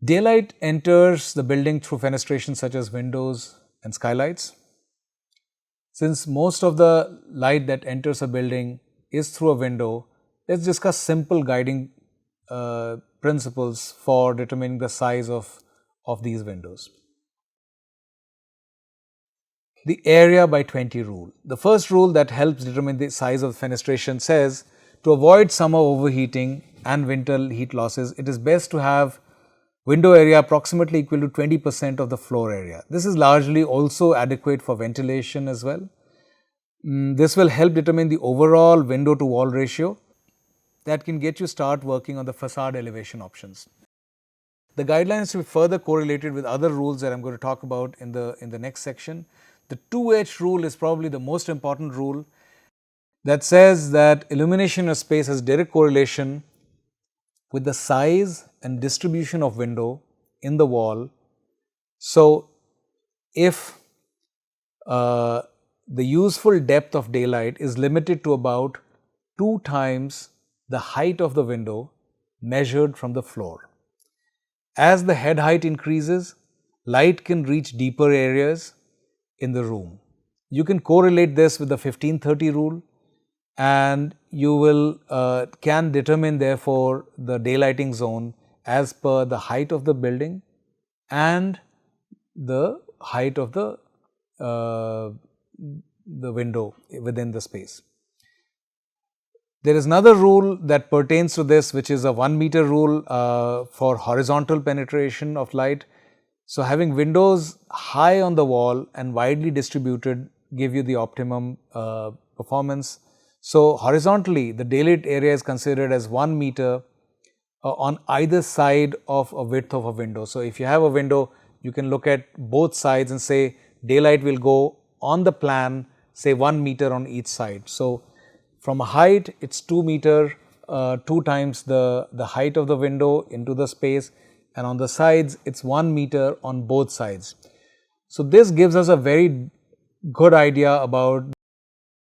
Daylight enters the building through fenestration such as windows and skylights. Since most of the light that enters a building is through a window, let's discuss simple guiding principles for determining the size of these windows. The area by 20 rule. The first rule that helps determine the size of the fenestration says, to avoid summer overheating and winter heat losses, it is best to have window area approximately equal to 20% of the floor area. This is largely also adequate for ventilation as well. This will help determine the overall window to wall ratio that can get you start working on the facade elevation options. The guidelines will be further correlated with other rules that I am going to talk about in the next section. The 2H rule is probably the most important rule that says that illumination of space has direct correlation with the size and distribution of window in the wall. So, if the useful depth of daylight is limited to about 2 times the height of the window measured from the floor. As the head height increases, light can reach deeper areas in the room. You can correlate this with the 1530 rule, and you will can determine therefore the daylighting zone as per the height of the building and the height of the window within the space. There is another rule that pertains to this, which is a 1 meter rule for horizontal penetration of light. So, having windows high on the wall and widely distributed give you the optimum performance. So, horizontally the daylit area is considered as 1 meter on either side of a width of a window. So, if you have a window, you can look at both sides and say daylight will go on the plan, say 1 meter on each side. So, from a height it is 2 meter, 2 times the height of the window into the space, and on the sides it is 1 meter on both sides. So, this gives us a very good idea about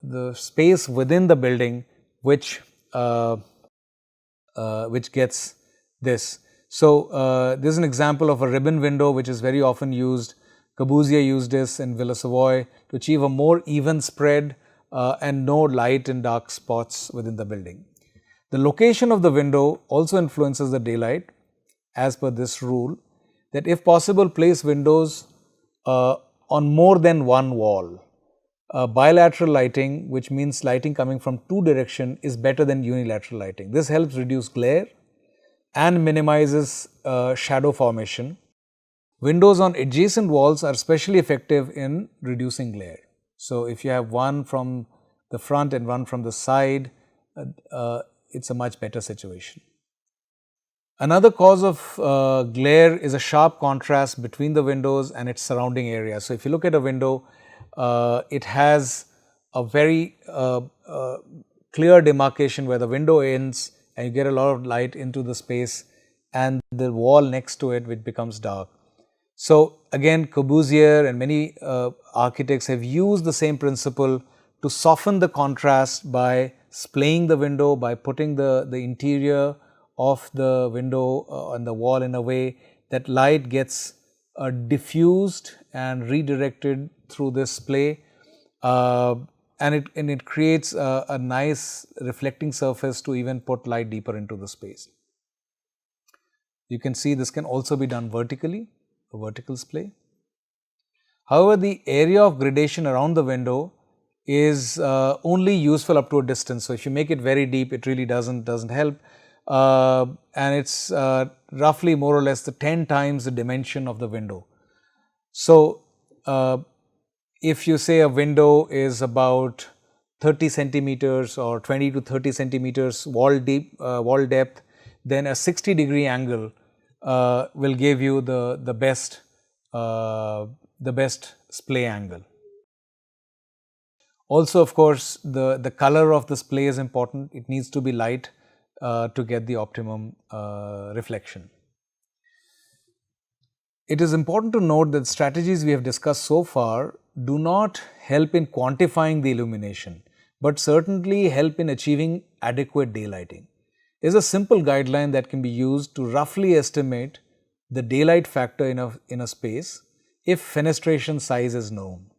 the space within the building which gets this. So, this is an example of a ribbon window which is very often used. Corbusier used this in Villa Savoy to achieve a more even spread and no light and dark spots within the building. The location of the window also influences the daylight as per this rule, that if possible place windows on more than one wall. Bilateral lighting, which means lighting coming from two directions, is better than unilateral lighting. This helps reduce glare and minimizes shadow formation. Windows on adjacent walls are especially effective in reducing glare. So, if you have one from the front and one from the side, it is a much better situation. Another cause of glare is a sharp contrast between the windows and its surrounding area. So, if you look at a window, it has a very clear demarcation where the window ends and you get a lot of light into the space and the wall next to it which becomes dark. So, again Corbusier and many architects have used the same principle to soften the contrast by splaying the window, by putting the interior of the window on the wall in a way that light gets diffused and redirected through this splay, and it creates a nice reflecting surface to even put light deeper into the space. You can see this can also be done vertically, a vertical splay. However, the area of gradation around the window is only useful up to a distance. So, if you make it very deep, it really doesn't help, and it's roughly more or less the 10 times the dimension of the window. So, if you say a window is about 30 centimeters or 20 to 30 centimeters wall depth, then a 60-degree angle will give you the best splay angle. Also, of course, the color of the splay is important. It needs to be light to get the optimum reflection. It is important to note that strategies we have discussed so far do not help in quantifying the illumination, but certainly help in achieving adequate daylighting. There is a simple guideline that can be used to roughly estimate the daylight factor in a space if fenestration size is known.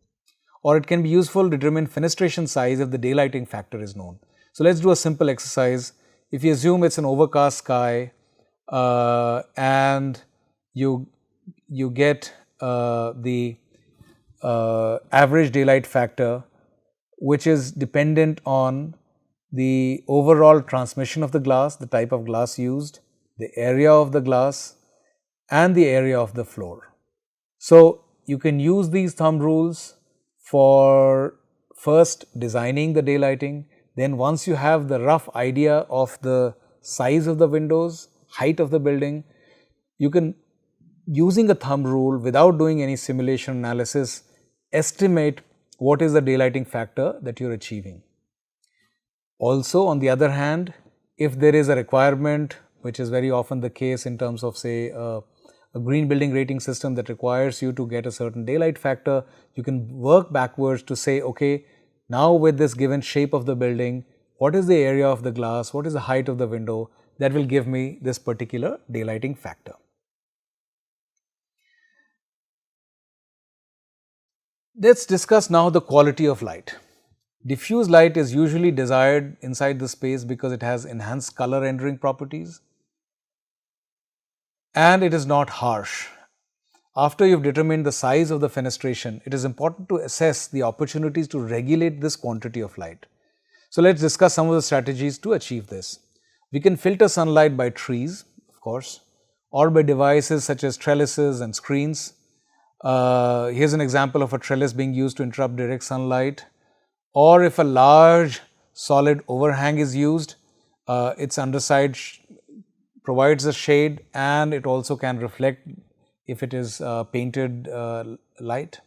Or it can be useful to determine fenestration size if the daylighting factor is known. So let's do a simple exercise. If you assume it's an overcast sky and you get the average daylight factor, which is dependent on the overall transmission of the glass, the type of glass used, the area of the glass, and the area of the floor. So you can use these thumb rules for first designing the daylighting. Then once you have the rough idea of the size of the windows, height of the building, you can, using a thumb rule without doing any simulation analysis, estimate what is the daylighting factor that you're achieving. Also, on the other hand, if there is a requirement, which is very often the case in terms of, say, a green building rating system that requires you to get a certain daylight factor, you can work backwards to say, okay, now with this given shape of the building, what is the area of the glass, what is the height of the window, that will give me this particular daylighting factor. Let's discuss now the quality of light. Diffuse light is usually desired inside the space because it has enhanced color rendering properties and it is not harsh. After you've determined the size of the fenestration, it is important to assess the opportunities to regulate this quantity of light. So let's discuss some of the strategies to achieve this. We can filter sunlight by trees, of course, or by devices such as trellises and screens. Here's an example of a trellis being used to interrupt direct sunlight. Or if a large solid overhang is used, its underside provides a shade and it also can reflect if it is painted light.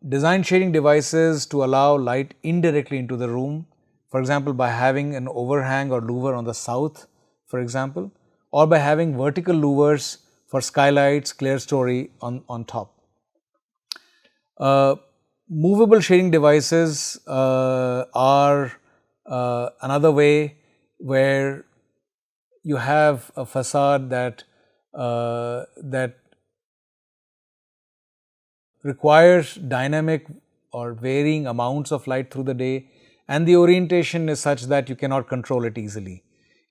Design shading devices to allow light indirectly into the room, for example, by having an overhang or louver on the south, for example, or by having vertical louvers for skylights, clerestory on top. Movable shading devices are another way where you have a facade that requires dynamic or varying amounts of light through the day, and the orientation is such that you cannot control it easily.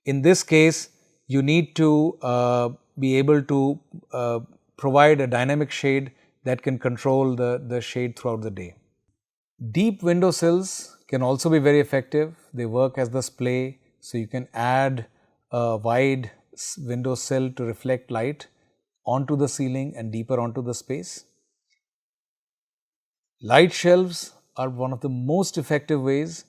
In this case, you need to be able to provide a dynamic shade that can control the shade throughout the day. Deep window sills can also be very effective. They work as the splay, so you can add a wide window sill to reflect light onto the ceiling and deeper onto the space. Light shelves are one of the most effective ways.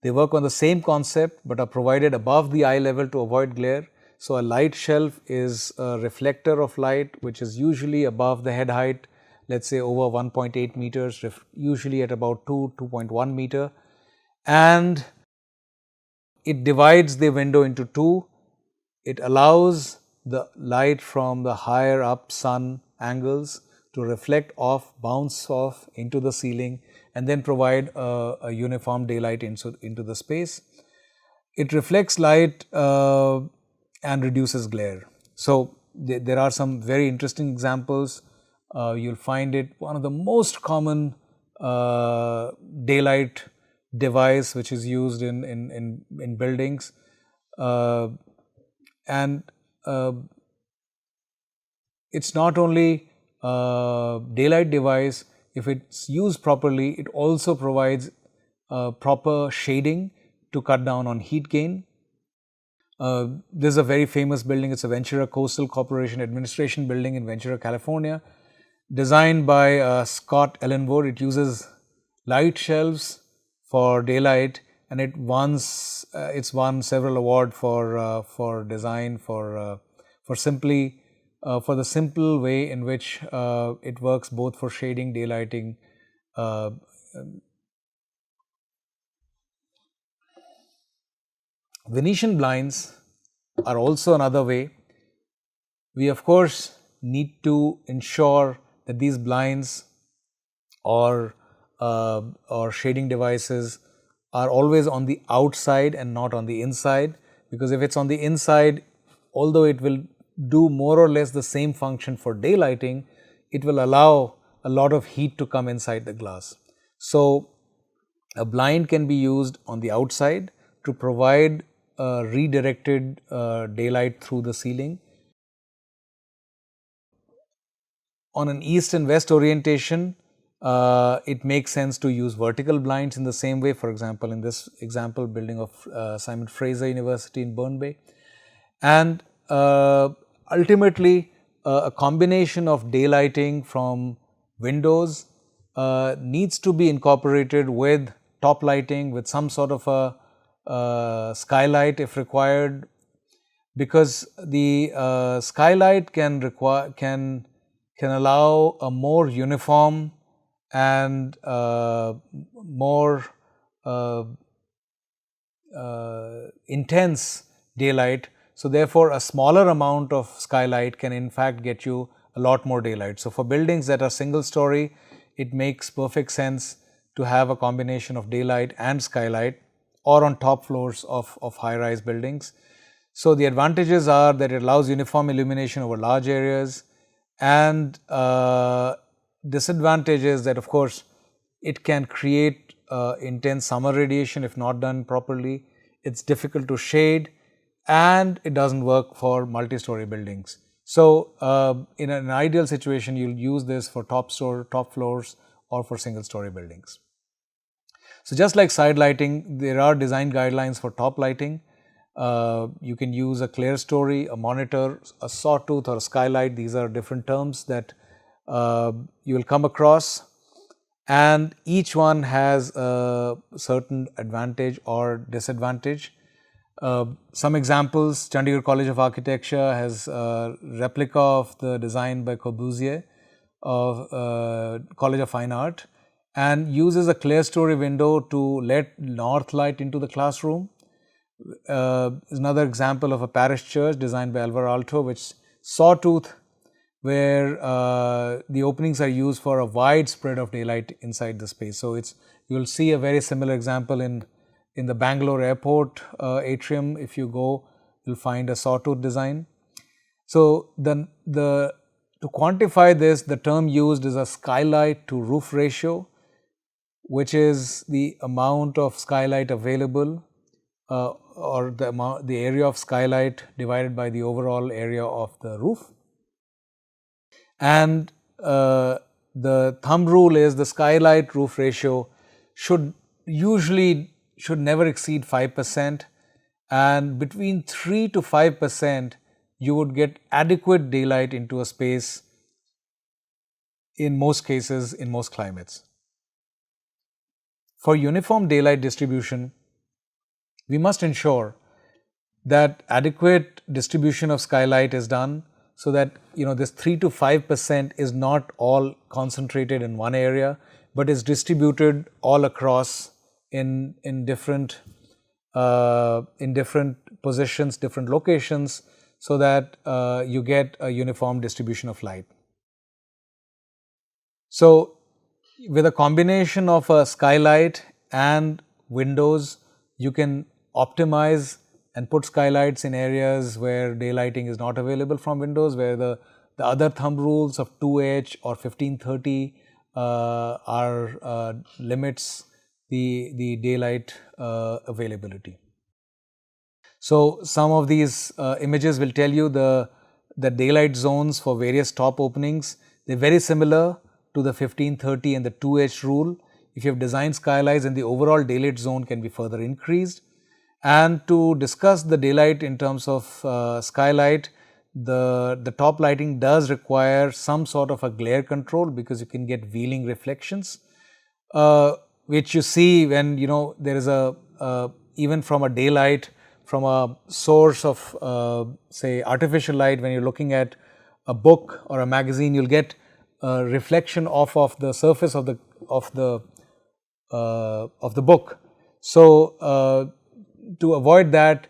They work on the same concept but are provided above the eye level to avoid glare. So a light shelf is a reflector of light which is usually above the head height, let's say over 1.8 meters, usually at about 2.1 meter, and it divides the window into two. It allows the light from the higher up sun angles to reflect off, bounce off into the ceiling, and then provide a uniform daylight into the space. It reflects light and reduces glare. So there are some very interesting examples. You'll find it one of the most common daylight device which is used in buildings, and it's not only daylight device. If it's used properly, it also provides proper shading to cut down on heat gain. This is a very famous building. It's a Ventura Coastal Corporation Administration building in Ventura, California, designed by Scott Ellenwood. It uses light shelves for daylight, and it's won several awards for design for the simple way in which it works both for shading, daylighting. Venetian blinds are also another way. We of course need to ensure that these blinds or shading devices are always on the outside and not on the inside, because if it's on the inside, although it will do more or less the same function for daylighting, it will allow a lot of heat to come inside the glass. So, a blind can be used on the outside to provide redirected daylight through the ceiling. On an east and west orientation, it makes sense to use vertical blinds in the same way. For example, in this example, building of Simon Fraser University in Burn Bay. And ultimately, a combination of daylighting from windows needs to be incorporated with top lighting, with some sort of a skylight if required, because the skylight can allow a more uniform and more intense daylight. So, therefore, a smaller amount of skylight can in fact get you a lot more daylight. So, for buildings that are single story, it makes perfect sense to have a combination of daylight and skylight, or on top floors of high rise buildings. So, the advantages are that it allows uniform illumination over large areas, and disadvantages that, of course, it can create intense summer radiation if not done properly. It's difficult to shade, and it doesn't work for multi-story buildings. So, in an ideal situation, you'll use this for top floors or for single-story buildings. So, just like side lighting, there are design guidelines for top lighting. You can use a clerestory, a monitor, a sawtooth, or a skylight. These are different terms that you will come across, and each one has a certain advantage or disadvantage. Some examples: Chandigarh College of Architecture has a replica of the design by Corbusier of College of Fine Art, and uses a clerestory window to let north light into the classroom. Is another example of a parish church designed by Alvar Aalto, which sawtooth, where the openings are used for a wide spread of daylight inside the space. So, you will see a very similar example in the Bangalore airport atrium. If you go, you'll find a sawtooth design. So, to quantify this, the term used is a skylight to roof ratio, which is the amount of skylight available or the area of skylight divided by the overall area of the roof. And the thumb rule is the skylight roof ratio should never exceed 5%, and between 3 to 5% you would get adequate daylight into a space in most cases, in most climates. For uniform daylight distribution, we must ensure that adequate distribution of skylight is done, so that this 3 to 5% is not all concentrated in one area, but is distributed all across in different positions, different locations, so that you get a uniform distribution of light. So, with a combination of a skylight and windows, you can optimize and put skylights in areas where daylighting is not available from windows, where the other thumb rules of 2H or 1530 limits the daylight availability. So, some of these images will tell you the daylight zones for various top openings. They are very similar to the 1530 and the 2H rule. If you have designed skylights, then the overall daylight zone can be further increased. And to discuss the daylight in terms of skylight, the top lighting does require some sort of a glare control, because you can get wheeling reflections, which you see when there is even from a daylight, from a source of say artificial light. When you're looking at a book or a magazine, you'll get a reflection off of the surface of the book. So, to avoid that,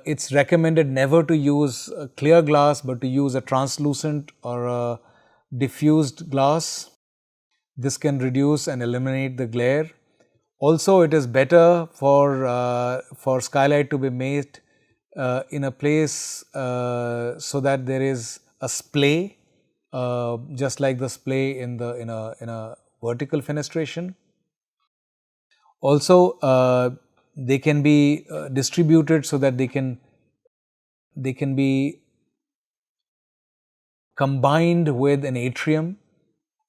it's recommended never to use a clear glass, but to use a translucent or a diffused glass. This can reduce and eliminate the glare. Also, it is better for skylight to be made in a place so that there is a splay, just like the splay in a vertical fenestration. Also, they can be distributed so that they can be combined with an atrium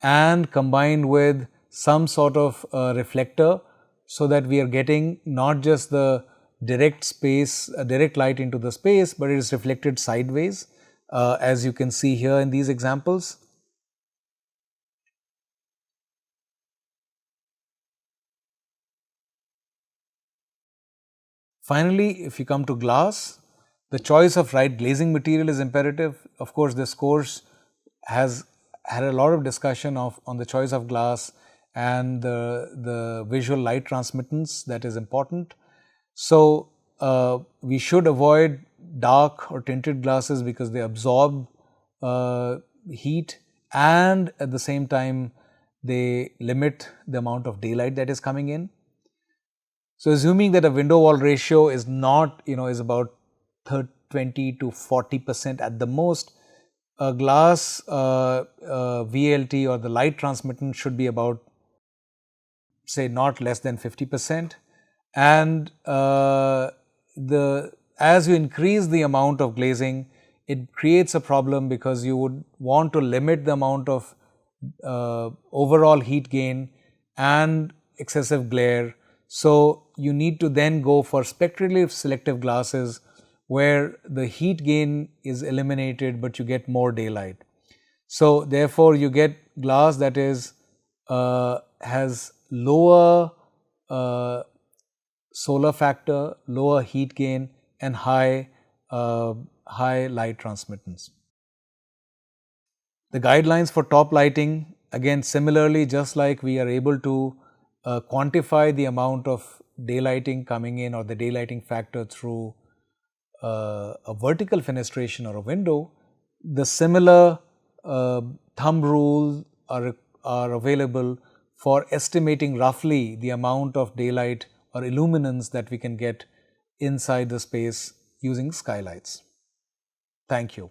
and combined with some sort of reflector, so that we are getting not just the direct light into the space, but it is reflected sideways, as you can see here in these examples. Finally, if you come to glass, the choice of right glazing material is imperative. Of course, this course has had a lot of discussion on the choice of glass and the visual light transmittance that is important. So, we should avoid dark or tinted glasses because they absorb heat, and at the same time they limit the amount of daylight that is coming in. So, assuming that a window wall ratio is not, is about 20 to 40% at the most, a glass VLT or the light transmittance should be about, say, not less than 50%. And as you increase the amount of glazing, it creates a problem because you would want to limit the amount of overall heat gain and excessive glare. So, you need to then go for spectrally selective glasses where the heat gain is eliminated, but you get more daylight. So, therefore, you get glass that is has lower solar factor, lower heat gain, and high light transmittance. The guidelines for top lighting, again similarly, just like we are able to quantify the amount of daylighting coming in or the daylighting factor through a vertical fenestration or a window, the similar thumb rules are available for estimating roughly the amount of daylight or illuminance that we can get inside the space using skylights. Thank you.